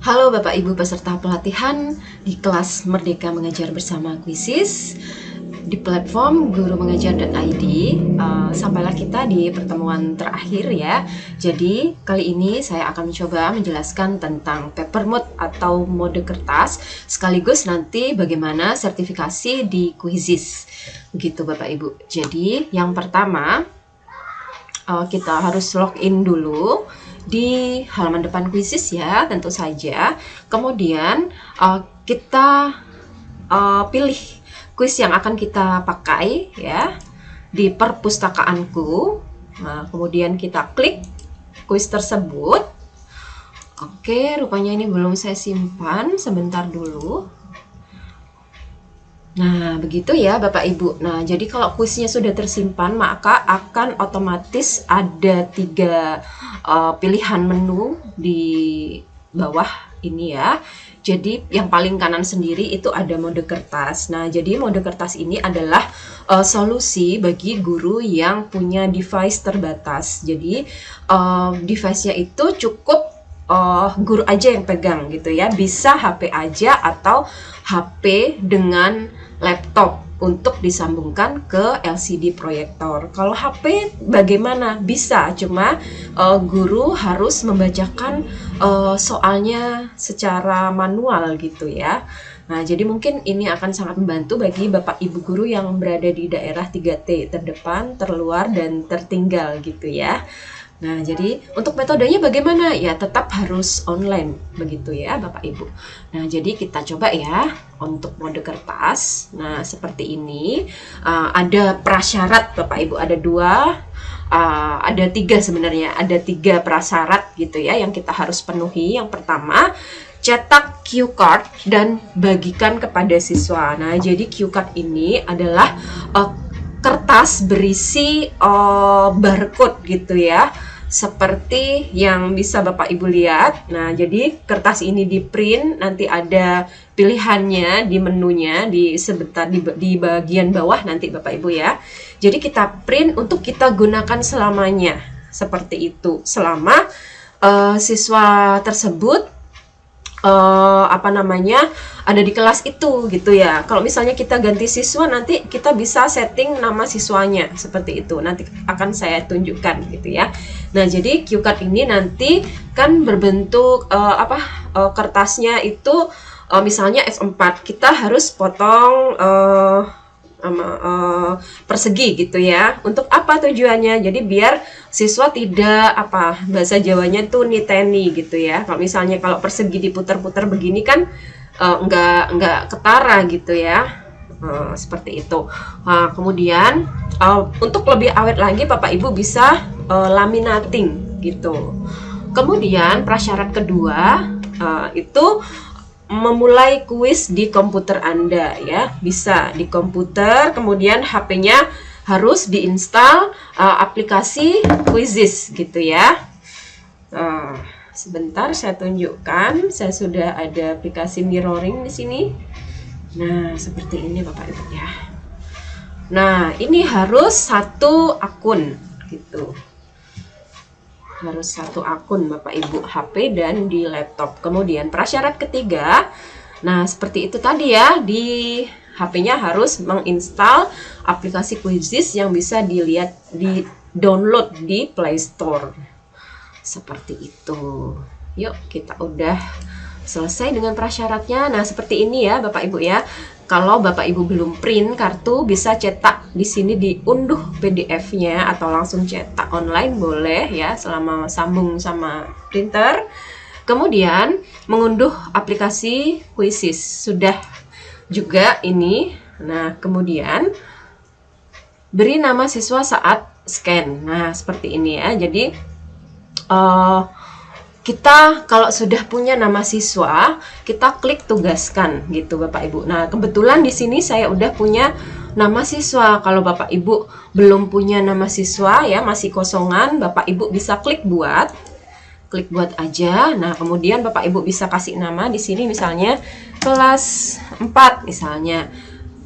Halo Bapak Ibu peserta pelatihan di kelas Merdeka Mengajar Bersama Quizizz di platform gurumengajar.id. Sampailah kita di pertemuan terakhir ya. Jadi kali ini saya akan mencoba menjelaskan tentang paper mode atau mode kertas, sekaligus nanti bagaimana sertifikasi di Quizizz. Begitu Bapak Ibu. Jadi yang pertama kita harus login dulu di halaman depan Quizizz ya, tentu saja. Kemudian kita pilih kuis yang akan kita pakai ya di perpustakaanku. Nah, kemudian kita klik kuis tersebut. Oke, rupanya ini belum saya simpan, sebentar dulu. Nah, begitu ya Bapak Ibu. Nah, jadi kalau kuisnya sudah tersimpan, maka akan otomatis ada 3 pilihan menu di bawah ini ya. Jadi yang paling kanan sendiri itu ada mode kertas. Nah, jadi mode kertas ini adalah solusi bagi guru yang punya device terbatas. Jadi device-nya itu cukup guru aja yang pegang gitu ya. Bisa HP aja atau HP dengan laptop untuk disambungkan ke LCD proyektor. Kalau HP bagaimana? Bisa, cuma guru harus membacakan soalnya secara manual gitu ya. Nah, jadi mungkin ini akan sangat membantu bagi Bapak Ibu guru yang berada di daerah 3T, terdepan, terluar, dan tertinggal gitu ya. Nah, jadi untuk metodenya bagaimana? Ya, tetap harus online, begitu ya Bapak Ibu. Nah, jadi kita coba ya untuk mode kertas. Nah, seperti ini. Ada prasyarat Bapak Ibu, ada 3 sebenarnya. Ada 3 prasyarat gitu ya yang kita harus penuhi. Yang pertama, cetak cue card dan bagikan kepada siswa. Nah, jadi cue card ini adalah kertas berisi barcode gitu ya, seperti yang bisa Bapak Ibu lihat. Nah, jadi kertas ini di print, nanti ada pilihannya di menunya di bagian bawah nanti Bapak Ibu ya. Jadi kita print untuk kita gunakan selamanya, seperti itu, selama siswa tersebut ada di kelas itu gitu ya. Kalau misalnya kita ganti siswa, nanti kita bisa setting nama siswanya seperti itu. Nanti akan saya tunjukkan gitu ya. Nah, jadi cue card ini nanti kan berbentuk kertasnya itu misalnya F4. Kita harus potong persegi gitu ya. Untuk apa tujuannya? Jadi biar siswa tidak bahasa Jawanya tuh niteni gitu ya. Kalau misalnya kalau persegi diputar-putar begini kan nggak ketara gitu ya. Seperti itu. Kemudian untuk lebih awet lagi Bapak Ibu bisa laminating gitu. Kemudian prasyarat kedua itu memulai kuis di komputer Anda ya. Bisa di komputer, kemudian HP-nya harus diinstal aplikasi Quizizz gitu ya. Sebentar saya tunjukkan, saya sudah ada aplikasi mirroring di sini. Nah, seperti ini Bapak Ibu ya. Nah, ini harus 1 akun gitu. Harus 1 akun Bapak Ibu, HP dan di laptop. Kemudian prasyarat ketiga, nah seperti itu tadi ya, di HP-nya harus menginstal aplikasi Quizizz yang bisa dilihat di download di Play Store. Seperti itu. Yuk, kita udah selesai dengan prasyaratnya. Nah, seperti ini ya Bapak Ibu ya. Kalau Bapak Ibu belum print kartu, bisa cetak di sini, diunduh PDF-nya atau langsung cetak online boleh ya, selama sambung sama printer. Kemudian mengunduh aplikasi Quizizz sudah juga ini. Nah, kemudian beri nama siswa saat scan. Nah, seperti ini ya. Jadi kita kalau sudah punya nama siswa, kita klik tugaskan gitu Bapak Ibu. Nah, kebetulan di sini saya udah punya nama siswa. Kalau Bapak Ibu belum punya nama siswa ya, masih kosongan, Bapak Ibu bisa klik buat. Klik buat aja. Nah, kemudian Bapak Ibu bisa kasih nama di sini misalnya kelas 4 misalnya.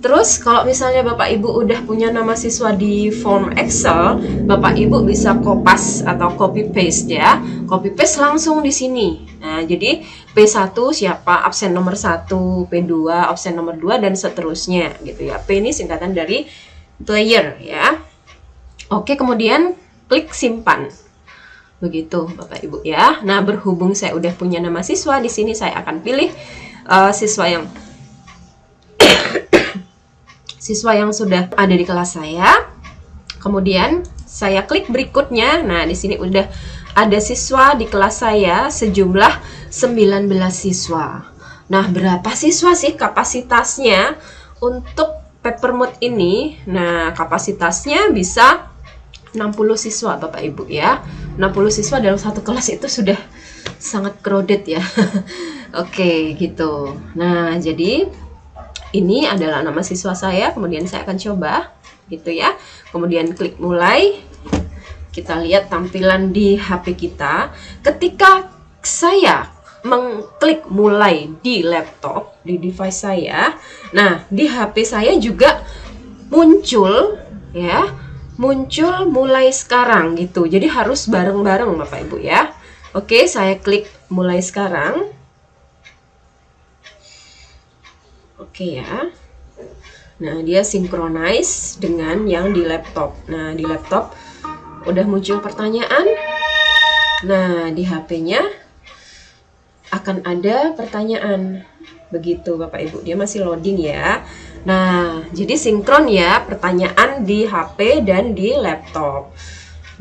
Terus kalau misalnya Bapak Ibu udah punya nama siswa di form Excel, Bapak Ibu bisa kopas atau copy paste ya. Copy paste langsung di sini. Nah, jadi P1 siapa, absen nomor 1, P2, absen nomor 2, dan seterusnya gitu ya. P ini singkatan dari player ya. Oke, kemudian klik simpan. Begitu Bapak Ibu ya. Nah, berhubung saya udah punya nama siswa, di sini saya akan pilih siswa yang sudah ada di kelas saya. Kemudian saya klik berikutnya. Nah, di sini udah ada siswa di kelas saya sejumlah 19 siswa. Nah, berapa siswa sih kapasitasnya untuk Peppermood ini? Nah, kapasitasnya bisa 60 siswa Bapak Ibu ya. 60 siswa dalam satu kelas itu sudah sangat crowded ya. Oke, gitu. Nah, jadi ini adalah nama siswa saya, kemudian saya akan coba gitu ya. Kemudian klik mulai. Kita lihat tampilan di HP kita. Ketika saya mengklik mulai di laptop, di device saya, nah di HP saya juga muncul ya, muncul mulai sekarang gitu. Jadi harus bareng-bareng Bapak Ibu ya. Oke, saya klik mulai sekarang. Oke ya. Nah, dia synchronize dengan yang di laptop. Nah, di laptop udah muncul pertanyaan. Nah, di HP-nya akan ada pertanyaan. Begitu Bapak Ibu, dia masih loading ya. Nah, jadi sinkron ya pertanyaan di HP dan di laptop.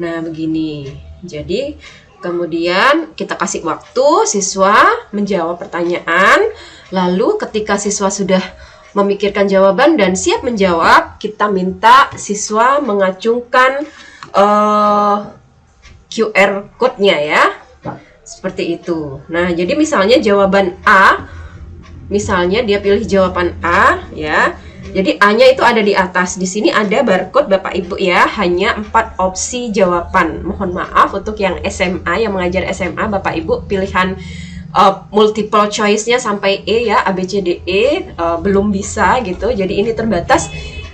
Nah, begini. Jadi, kemudian kita kasih waktu siswa menjawab pertanyaan. Lalu ketika siswa sudah memikirkan jawaban dan siap menjawab, kita minta siswa mengacungkan QR code-nya ya. Seperti itu. Nah, jadi misalnya jawaban A, misalnya dia pilih jawaban A ya. Jadi A-nya itu ada di atas. Di sini ada barcode Bapak Ibu ya, hanya 4 opsi jawaban. Mohon maaf untuk yang SMA, yang mengajar SMA, Bapak Ibu pilihan multiple choice-nya sampai E ya, A B C D E belum bisa gitu. Jadi ini terbatas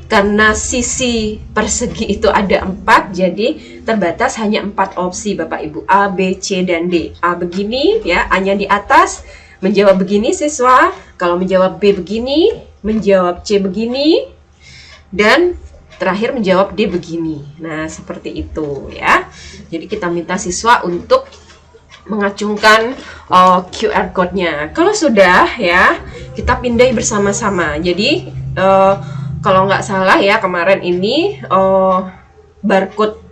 karena sisi persegi itu ada 4, jadi terbatas hanya 4 opsi Bapak Ibu, A, B, C, dan D. A begini ya, A-nya di atas, menjawab begini siswa, kalau menjawab B begini, menjawab C begini, dan terakhir menjawab D begini. Nah, seperti itu ya. Jadi kita minta siswa untuk mengacungkan QR code-nya. Kalau sudah ya, kita pindai bersama-sama. Jadi kalau nggak salah ya, kemarin ini barcode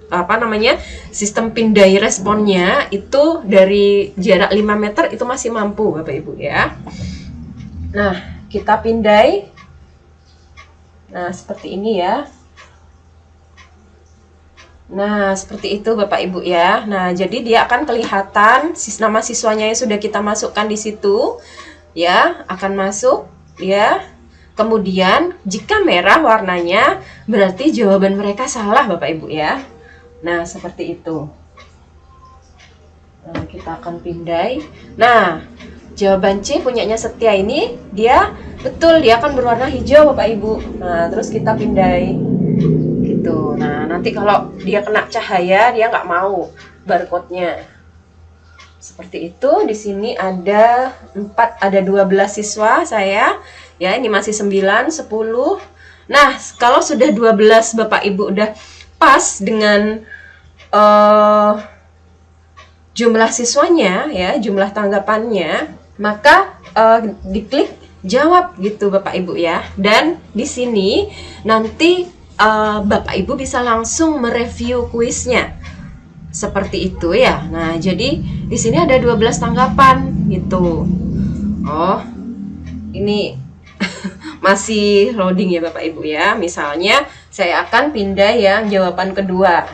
sistem pindai responnya itu dari jarak 5 meter itu masih mampu Bapak Ibu ya. Nah, kita pindai. Nah, seperti ini ya. Nah, seperti itu Bapak Ibu ya. Nah, jadi dia akan kelihatan nama siswanya yang sudah kita masukkan di situ ya, akan masuk ya. Kemudian jika merah warnanya berarti jawaban mereka salah Bapak Ibu ya. Nah, seperti itu. Nah, kita akan pindai. Nah, jawaban C punyanya Setia ini dia betul, dia akan berwarna hijau Bapak Ibu. Nah, terus kita pindai gitu. Nah, nanti kalau dia kena cahaya dia nggak mau barcode-nya. Seperti itu. Di sini ada 12 siswa saya. Ya, ini masih 9, 10. Nah, kalau sudah 12 Bapak Ibu udah pas dengan jumlah siswanya ya, jumlah tanggapannya, maka diklik jawab gitu Bapak Ibu ya. Dan di sini nanti Bapak Ibu bisa langsung mereview kuisnya. Seperti itu ya. Nah, jadi di sini ada 12 tanggapan gitu. Oh, ini masih loading ya Bapak Ibu ya. Misalnya saya akan pindah yang jawaban kedua.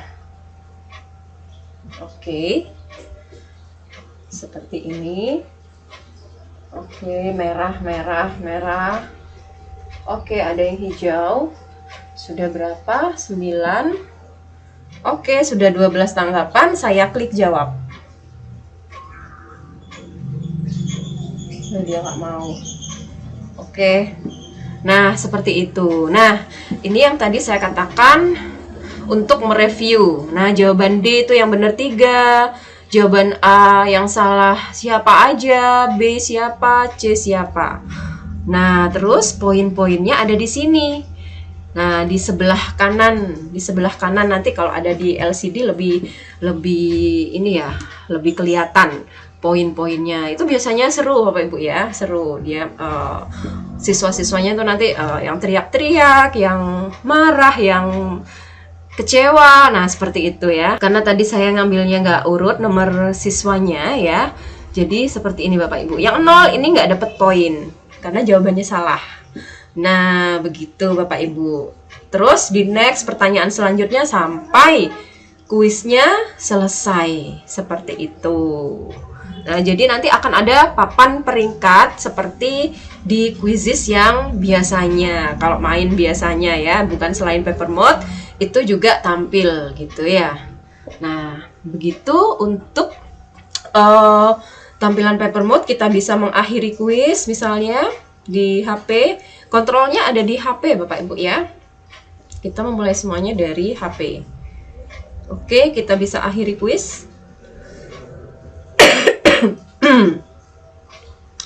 Oke. Seperti ini. Oke, merah, merah, merah. Oke, ada yang hijau. Sudah berapa? 9. Oke, sudah 12 tanggapan. Saya klik jawab. Nah, dia nggak mau. Oke. Nah, seperti itu. Nah, ini yang tadi saya katakan untuk mereview. Nah, jawaban D itu yang benar 3, jawaban A yang salah siapa aja, B siapa, C siapa. Nah, terus poin-poinnya ada di sini. Nah, di sebelah kanan nanti kalau ada di LCD lebih ini ya, lebih kelihatan poin-poinnya. Itu biasanya seru Bapak Ibu ya, seru. Dia siswa-siswanya itu nanti yang teriak-teriak, yang marah, yang kecewa. Nah, seperti itu ya. Karena tadi saya ngambilnya nggak urut nomor siswanya ya. Jadi seperti ini Bapak Ibu. Yang 0 ini nggak dapat poin karena jawabannya salah. Nah, begitu Bapak Ibu. Terus di next pertanyaan selanjutnya sampai kuisnya selesai. Seperti itu. Nah, jadi nanti akan ada papan peringkat seperti di quizzes yang biasanya. Kalau main biasanya ya, bukan selain paper mode, itu juga tampil gitu ya. Nah, begitu untuk tampilan paper mode. Kita bisa mengakhiri kuis misalnya di HP. Kontrolnya ada di HP Bapak Ibu ya. Kita memulai semuanya dari HP. Oke, kita bisa akhiri kuis.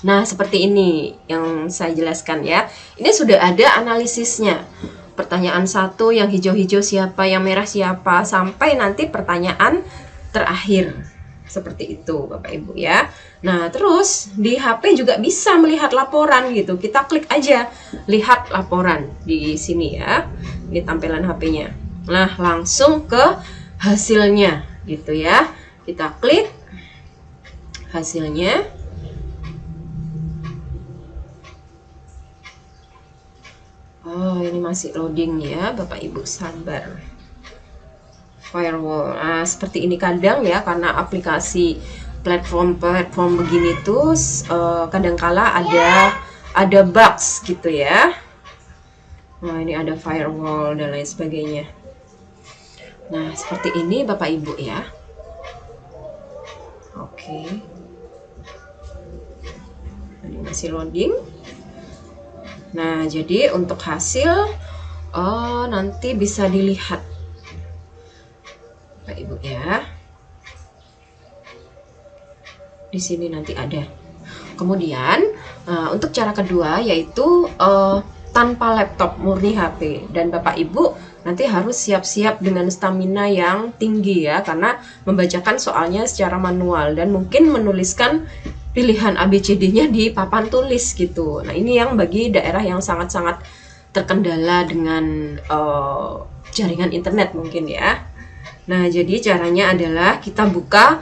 Nah, seperti ini yang saya jelaskan ya. Ini sudah ada analisisnya. Pertanyaan 1 yang hijau-hijau siapa, yang merah siapa, sampai nanti pertanyaan terakhir. Seperti itu Bapak Ibu ya. Nah, terus di HP juga bisa melihat laporan gitu. Kita klik aja lihat laporan di sini ya. Ini tampilan HP-nya. Nah, langsung ke hasilnya gitu ya. Kita klik hasilnya. Oh, ini masih loading ya, Bapak Ibu sabar. Firewall. Nah, seperti ini kadang ya, karena aplikasi platform begini tuh kadangkala ada bugs gitu ya. Nah, ini ada firewall dan lain sebagainya. Nah, seperti ini Bapak Ibu ya. Oke. Ini masih loading. Nah, jadi untuk hasil nanti bisa dilihat Bapak Ibu ya. Di sini nanti ada. Kemudian untuk cara kedua yaitu tanpa laptop, murni HP. Dan Bapak Ibu nanti harus siap-siap dengan stamina yang tinggi ya, karena membacakan soalnya secara manual dan mungkin menuliskan pilihan ABCD-nya di papan tulis gitu. Nah, ini yang bagi daerah yang sangat-sangat terkendala dengan jaringan internet mungkin ya. Nah, jadi caranya adalah kita buka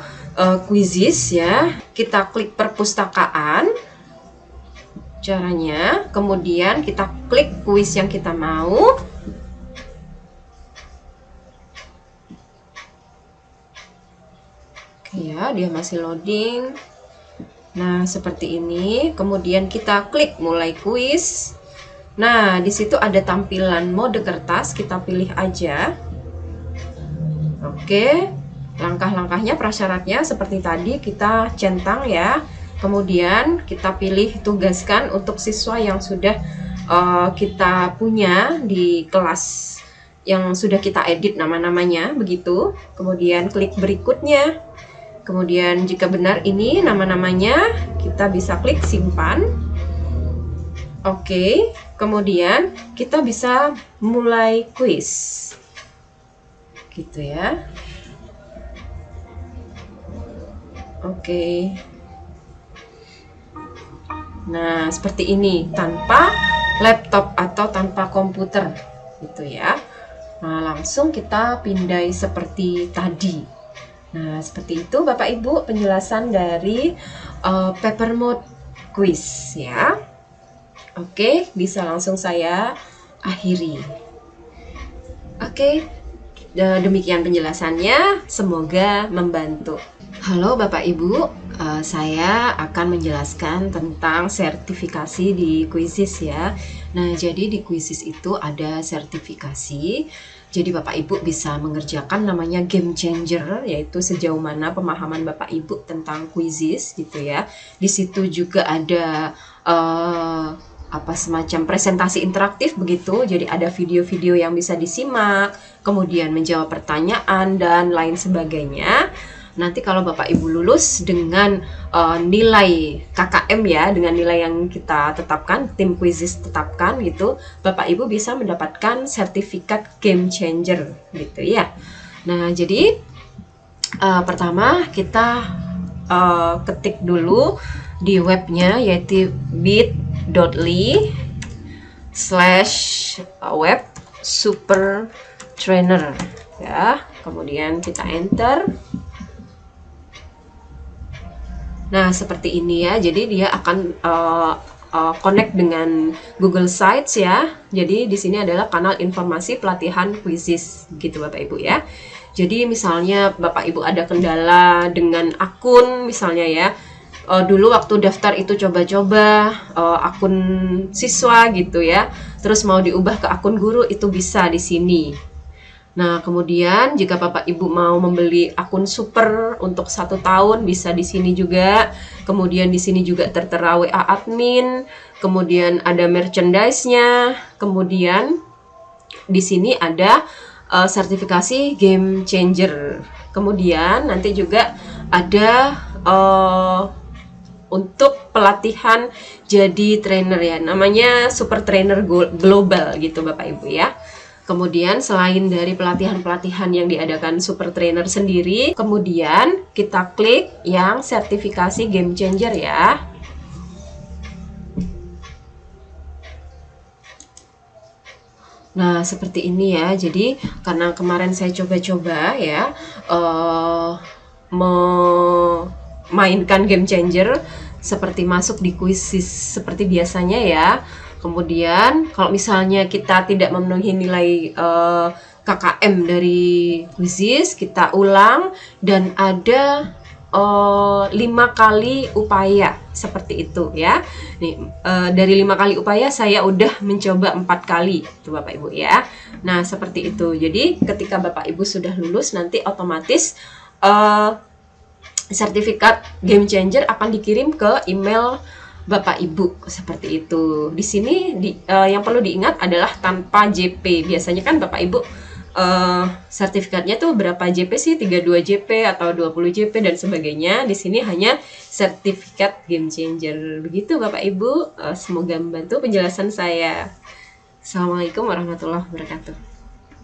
quizzes ya. Kita klik perpustakaan. Caranya, kemudian kita klik kuis yang kita mau. Oke ya, dia masih loading. Nah, seperti ini. Kemudian kita klik mulai kuis. Nah, di situ ada tampilan mode kertas, kita pilih aja. Oke. Langkah-langkahnya, prasyaratnya seperti tadi kita centang ya. Kemudian kita pilih tugaskan untuk siswa yang sudah kita punya di kelas yang sudah kita edit nama-namanya begitu. Kemudian klik berikutnya. Kemudian jika benar ini nama-namanya, kita bisa klik simpan. Oke, kemudian kita bisa mulai kuis. Gitu ya. Oke. Nah, seperti ini tanpa laptop atau tanpa komputer gitu ya. Nah, langsung kita pindai seperti tadi. Nah, seperti itu Bapak Ibu penjelasan dari paper mode quiz ya. Oke, bisa langsung saya akhiri. Oke, demikian penjelasannya, semoga membantu. Halo Bapak Ibu, saya akan menjelaskan tentang sertifikasi di quizzes ya. Nah, jadi di quizzes itu ada sertifikasi. Jadi Bapak Ibu bisa mengerjakan namanya game changer, yaitu sejauh mana pemahaman Bapak Ibu tentang quizzes gitu ya. Di situ juga ada semacam presentasi interaktif begitu. Jadi ada video-video yang bisa disimak, kemudian menjawab pertanyaan dan lain sebagainya. Nanti kalau Bapak Ibu lulus dengan nilai KKM ya, dengan nilai yang kita tetapkan, tim Quizizz tetapkan gitu, Bapak Ibu bisa mendapatkan sertifikat game changer gitu ya. Nah, jadi pertama kita ketik dulu di webnya, yaitu bit.ly/web super trainer ya. Kemudian kita enter. Nah, seperti ini ya. Jadi dia akan connect dengan Google Sites ya. Jadi di sini adalah kanal informasi pelatihan Quizizz gitu Bapak Ibu ya. Jadi misalnya Bapak Ibu ada kendala dengan akun misalnya ya. Dulu waktu daftar itu coba-coba akun siswa gitu ya. Terus mau diubah ke akun guru, itu bisa di sini. Nah, kemudian jika Bapak Ibu mau membeli akun super untuk 1 tahun, bisa di sini juga. Kemudian di sini juga tertera WA admin, kemudian ada merchandise-nya, kemudian di sini ada sertifikasi game changer. Kemudian nanti juga ada untuk pelatihan jadi trainer ya, namanya super trainer global gitu Bapak Ibu ya. Kemudian selain dari pelatihan-pelatihan yang diadakan super trainer sendiri, kemudian kita klik yang sertifikasi game changer ya. Nah, seperti ini ya. Jadi karena kemarin saya coba-coba ya memainkan game changer seperti masuk di Quizizz seperti biasanya ya. Kemudian kalau misalnya kita tidak memenuhi nilai KKM dari Quizizz, kita ulang dan ada 5 kali upaya seperti itu ya. Nih dari 5 kali upaya saya udah mencoba 4 kali tuh Bapak Ibu ya. Nah, seperti itu. Jadi ketika Bapak Ibu sudah lulus, nanti otomatis sertifikat game changer akan dikirim ke email Bapak Ibu seperti itu. Di sini yang perlu diingat adalah tanpa JP. Biasanya kan Bapak Ibu sertifikatnya tuh berapa JP sih? 32 JP atau 20 JP dan sebagainya. Di sini hanya sertifikat game changer. Begitu Bapak Ibu. Semoga membantu penjelasan saya. Assalamualaikum warahmatullahi wabarakatuh.